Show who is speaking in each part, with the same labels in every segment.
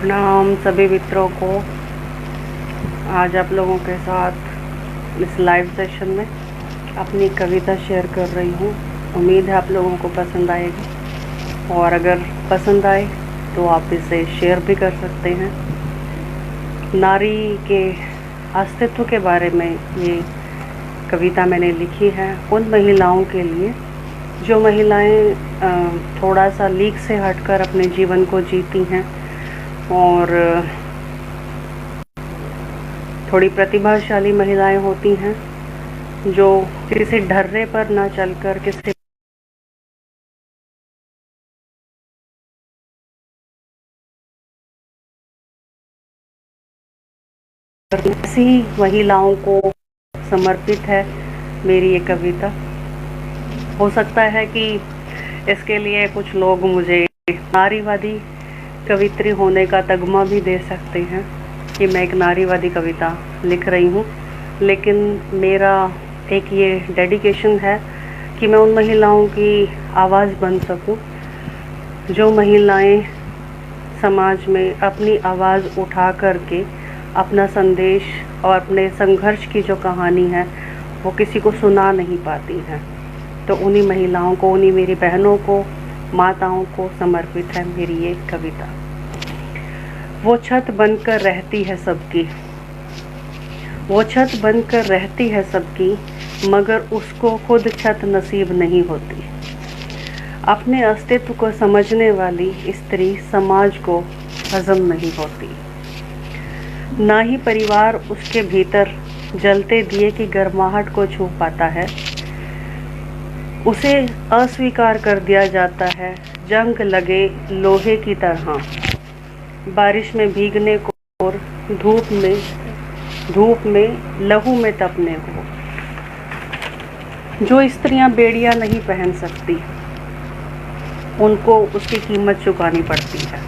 Speaker 1: प्रणाम सभी मित्रों को। आज आप लोगों के साथ इस लाइव सेशन में अपनी कविता शेयर कर रही हूँ। उम्मीद है आप लोगों को पसंद आएगी और अगर पसंद आए तो आप इसे शेयर भी कर सकते हैं। नारी के अस्तित्व के बारे में ये कविता मैंने लिखी है उन महिलाओं के लिए जो महिलाएं थोड़ा सा लीक से हटकर अपने जीवन को जीती हैं और थोड़ी प्रतिभाशाली महिलाएं होती हैं जो किसी ढर्रे पर ना चलकर किसी ऐसी महिलाओं को समर्पित है मेरी ये कविता। हो सकता है कि इसके लिए कुछ लोग मुझे नारीवादी कवित्री होने का तगमा भी दे सकते हैं कि मैं एक नारीवादी कविता लिख रही हूँ, लेकिन मेरा एक ये डेडिकेशन है कि मैं उन महिलाओं की आवाज़ बन सकूँ जो महिलाएं समाज में अपनी आवाज़ उठा करके अपना संदेश और अपने संघर्ष की जो कहानी है वो किसी को सुना नहीं पाती हैं। तो उन्हीं महिलाओं को, उन्हीं मेरी बहनों को, माताओं को समर्पित है मेरी ये कविता। वो छत बनकर रहती है सबकी, वो छत बनकर रहती है सबकी, मगर उसको खुद छत नसीब नहीं होती। अपने अस्तित्व को समझने वाली स्त्री समाज को हजम नहीं होती। ना ही परिवार उसके भीतर जलते दिए की गर्माहट को छू पाता है। उसे अस्वीकार कर दिया जाता है जंग लगे लोहे की तरह। बारिश में भीगने को और धूप में लहू में तपने को। जो स्त्रियां बेड़ियां नहीं पहन सकती उनको उसकी कीमत चुकानी पड़ती है।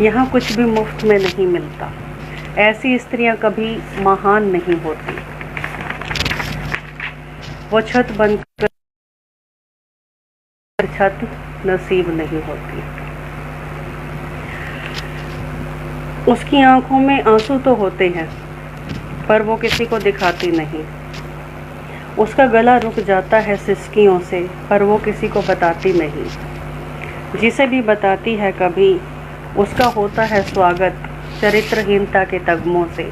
Speaker 1: यहाँ कुछ भी मुफ्त में नहीं मिलता। ऐसी स्त्रियां कभी महान नहीं होती। वो छत बनकर छत नसीब नहीं होती। उसकी आंखों में आंसू तो होते हैं पर वो किसी को दिखाती नहीं। उसका गला रुक जाता है सिसकियों से पर वो किसी को बताती नहीं। जिसे भी बताती है कभी उसका होता है स्वागत चरित्रहीनता के तगमों से।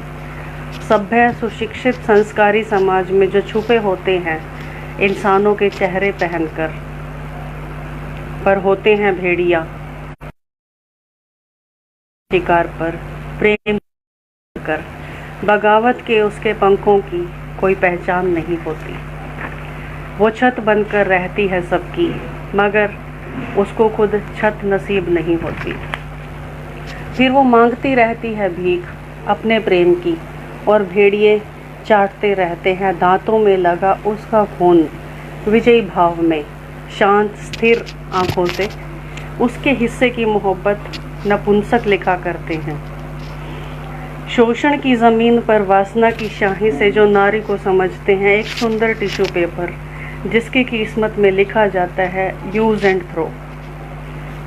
Speaker 1: सभ्य सुशिक्षित संस्कारी समाज में जो छुपे होते हैं इंसानों के चेहरे पहनकर, पर होते हैं भेड़िया शिकार पर प्रेम कर। बगावत के उसके पंखों की कोई पहचान नहीं होती। वो छत बनकर रहती है सबकी, मगर उसको खुद छत नसीब नहीं होती। फिर वो मांगती रहती है भीख अपने प्रेम की और भेड़िए चाटते रहते हैं दांतों में लगा उसका खून। विजयी भाव में शांत स्थिर आंखों से उसके हिस्से की मोहब्बत नपुंसक लिखा करते हैं। शोषण की ज़मीन पर वासना की शाही से जो नारी को समझते हैं एक सुंदर टिश्यू पेपर जिसकी किस्मत में लिखा जाता है यूज एंड थ्रो।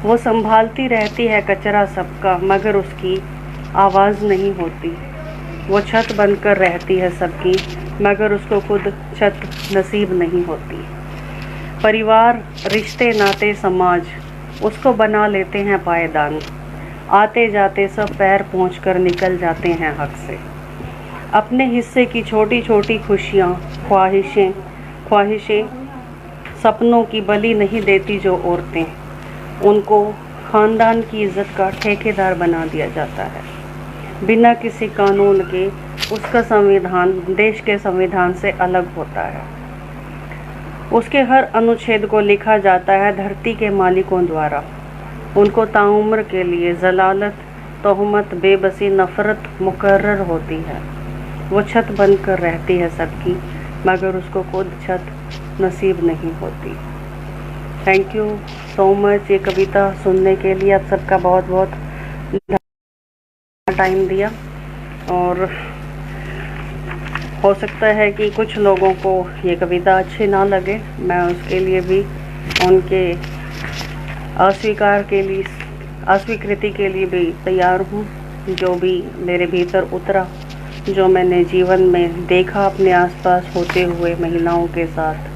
Speaker 1: वो संभालती रहती है कचरा सबका, मगर उसकी आवाज़ नहीं होती। वो छत बनकर रहती है सबकी, मगर उसको खुद छत नसीब नहीं होती। परिवार, रिश्ते, नाते, समाज उसको बना लेते हैं पायदान। आते जाते सब पैर पहुँचकर निकल जाते हैं हक से। अपने हिस्से की छोटी छोटी खुशियाँ, ख्वाहिशें, सपनों की बलि नहीं देती जो औरतें, उनको ख़ानदान की इज़्ज़त का ठेकेदार बना दिया जाता है। बिना किसी कानून के उसका संविधान देश के संविधान से अलग होता है। उसके हर अनुच्छेद को लिखा जाता है धरती के मालिकों द्वारा। उनको ताउम्र के लिए जलालत, तोहमत, बेबसी, नफ़रत मुकर्रर होती है। वो छत बनकर रहती है सबकी, मगर उसको खुद छत नसीब नहीं होती। थैंक यू सो मच ये कविता सुनने के लिए। आप सबका बहुत बहुत टाइम दिया और हो सकता है कि कुछ लोगों को ये कविता अच्छी ना लगे। मैं उसके लिए भी उनके अस्वीकार के लिए अस्वीकृति के लिए भी तैयार हूँ। जो भी मेरे भीतर उतरा, जो मैंने जीवन में देखा अपने आसपास होते हुए महिलाओं के साथ,